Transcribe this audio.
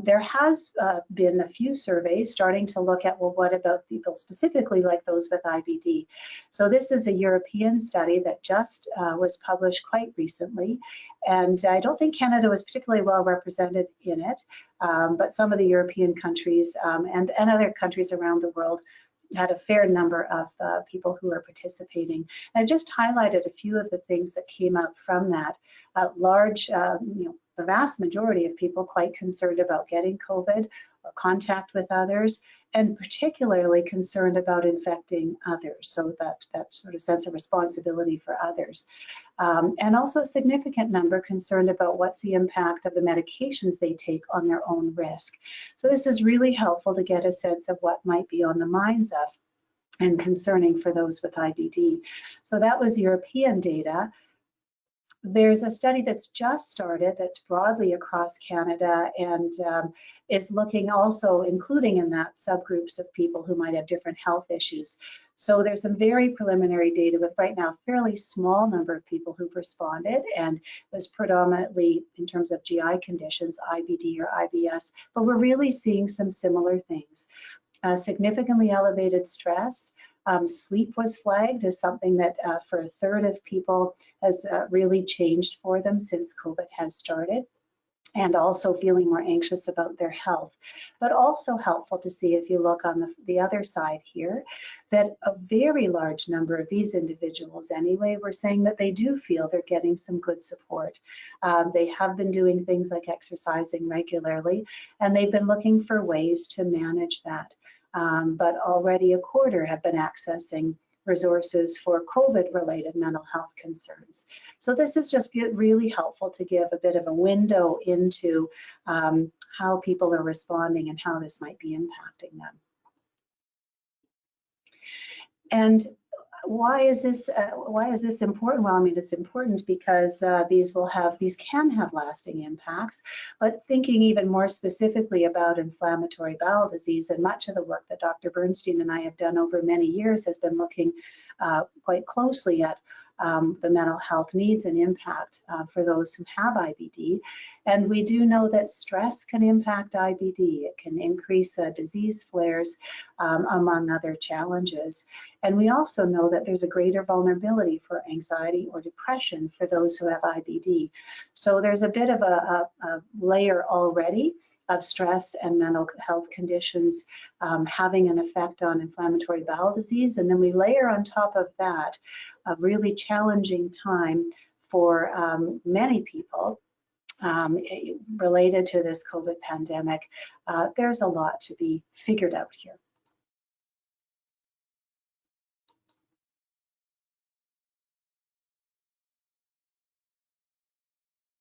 There has been a few surveys starting to look at, well, what about people specifically like those with IBD? So this is a European study that just was published quite recently, and I don't think Canada was particularly well represented in it, but some of the European countries and other countries around the world had a fair number of people who are participating. And I just highlighted a few of the things that came out from that. The vast majority of people quite concerned about getting COVID or contact with others, and particularly concerned about infecting others. So that sort of sense of responsibility for others. And also a significant number concerned about what's the impact of the medications they take on their own risk. So this is really helpful to get a sense of what might be on the minds of and concerning for those with IBD. So that was European data. There's a study that's just started that's broadly across Canada and is looking also, including in that, subgroups of people who might have different health issues. So there's some very preliminary data with right now a fairly small number of people who've responded, and it was predominantly in terms of GI conditions, IBD or IBS, but we're really seeing some similar things. Significantly elevated stress. Sleep was flagged as something that for a third of people has really changed for them since COVID has started, and also feeling more anxious about their health. But also helpful to see, if you look on the other side here, that a very large number of these individuals anyway were saying that they do feel they're getting some good support. They have been doing things like exercising regularly, and they've been looking for ways to manage that. But already a quarter have been accessing resources for COVID-related mental health concerns. So this is just really helpful to give a bit of a window into how people are responding and how this might be impacting them. And why is this important? Well, I mean, it's important because these can have lasting impacts, but thinking even more specifically about inflammatory bowel disease, and much of the work that Dr. Bernstein and I have done over many years has been looking quite closely at the mental health needs and impact for those who have IBD. And we do know that stress can impact IBD. It can increase disease flares, among other challenges. And we also know that there's a greater vulnerability for anxiety or depression for those who have IBD. So there's a bit of a layer already of stress and mental health conditions having an effect on inflammatory bowel disease. And then we layer on top of that a really challenging time for many people related to this COVID pandemic. There's a lot to be figured out here.